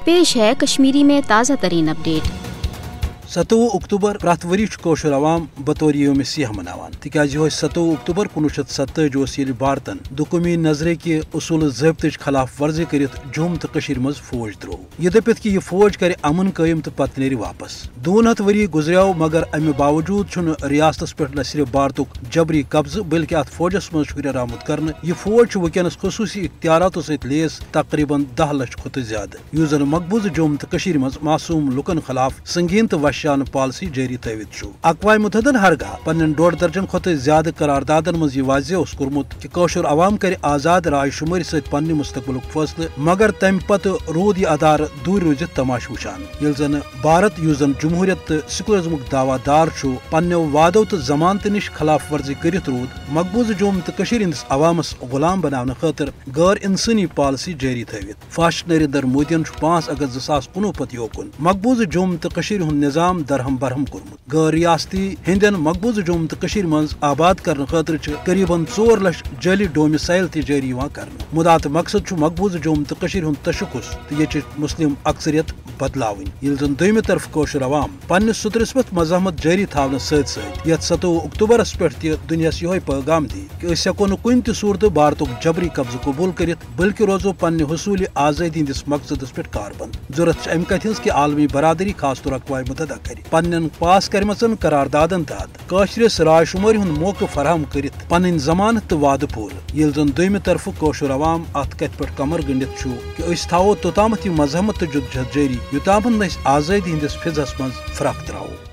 پیش ہے کشمیری میں تازہ ترین اپڈیٹ۔ 27 اکتوبر پرٛٮ۪تھ ؤری چھُ کٲشُر عوام بطور یوم سیاہ مناوان تِکیازِ یِہوے 27 اکتوبر 1947 اوس ییٚلہِ بھارتن دُکُمی نظرِ کہِ اصوٗل ضٲبطٕچ خلاف ورزی کٔرِتھ جوٚم تہٕ کٔشیٖرِ منٛز فوج ترٛوو، یہِ دٔپِتھ کہِ یہِ فوج کرِ امن قٲیِم تہٕ پتہٕ نیرِ واپس۔ 200 ؤری گُزریو مگر امہِ باوجوٗد چھُنہٕ ریاستس پٮ۪ٹھ نہ صرف بھارتُک جبری قبضہٕ بلکہِ اتھ فوجس منٛز چھُ ہُرٮ۪ر آمُت کرنہٕ۔ یہِ فوج چھُ وٕنکیٚنس خصوٗصی اختیاراتو سۭتۍ لیس تقریباً 10 لچھ کھۄتہٕ زیادٕ، یُس زن مقبوضہٕ جوٚم تہٕ کٔشیٖرِ منٛز معصوٗم لُکن خلاف سنگیٖن تہٕ وحشیانہٕ پالسی جٲری تھٲوِتھ چھُ۔ اقوام متحدن ہرگاہ پننٮ۪ن 1.5 درجن کھۄتہٕ زیادٕ قراردادن منٛز یہِ واضح اوس کوٚرمُت کہِ کٲشُر عوام کرِ آزاد راے شُمٲری سۭتۍ پننہِ مستقبلُک فٲصلہٕ، مگر تمہِ پتہٕ روٗد یہِ ادارٕ دوٗرِ روٗزِتھ تماشہٕ وٕچھان، ییٚلہِ زن بھارت یُس زن جمہوٗرِیت تہٕ سیکولرزمُک دعوا دار چھُ پننٮ۪و وادو تہٕ ضمانتہٕ نِش خلاف ورزی کٔرِتھ روٗد مقبوضہٕ جوٚم تہٕ کٔشیٖرِ ہٕنٛدِس عوامس غلام بناونہٕ خٲطرٕ غٲر انسٲنی پالسی جٲری تھٲوِتھ۔ فاسٹ نریندر مودین چھُ 5 اگست 2019 پتہٕ یوکُن مقبوضہٕ جوٚم تہٕ کٔشیٖرِ ہُنٛد نظام درہم برہم کوٚرمُت۔ غٲر ریاستی ہندین مقبوضہٕ جوٚم تہٕ کٔشیٖرِ منٛز آباد کرنہٕ خٲطرٕ چھِ قریباً 4 لچھ جعلی ڈومسائل تہِ جٲری یِوان کرنہٕ۔ مُدا تہٕ مقصد چھُ مقبوضہٕ جوٚم تہٕ کٔشیٖرِ ہُنٛد تشخُص تہٕ ییٚتہِ مسلم اکثریت بدلاوٕنۍ، ییٚلہِ زن دوٚیمہِ طرفہٕ کٲشُر عوام پننِس سُترِس مزاحمت جٲری تھاونہٕ سۭتۍ سۭتۍ یتھ 27 اکتوبرس پٮ۪ٹھ تہِ دُنیاہس یِہوے پیغام دی کہِ أسۍ ہٮ۪کو نہٕ کُنہِ تہِ صوٗرتہٕ بھارتُک جبری قبضہٕ قبوٗل کٔرِتھ بلکہِ روزو پننہِ حصوٗلہِ آزٲدی ہٕنٛدِس مقصدس پٮ۪ٹھ کاربند۔ ضروٗرت چھِ امہِ کتھِ ہٕنٛز کہِ عالمی برادری خاص طور اقوام متحدہ کرِ پننٮ۪ن پاس کرِمژن قراردادن تحت کٲشرِس راے شُمٲری ہُنٛد موقعہٕ فراہم کٔرِتھ پنٕنۍ ضمانت تہٕ وعدٕ پوٗرٕ، ییٚلہِ زن دوٚیمہِ طرفہٕ کٲشُر عوام اتھ کتھِ پٮ۪ٹھ کمر گٔنڈِتھ چھُ کہِ أسۍ تھاوو توٚتامتھ یہِ مزاحمت تہٕ جدوجہد جٲری یوٚتامتھ نہٕ أسۍ آزٲدی ہٕنٛدِس فضحس منٛز فرق تراوو۔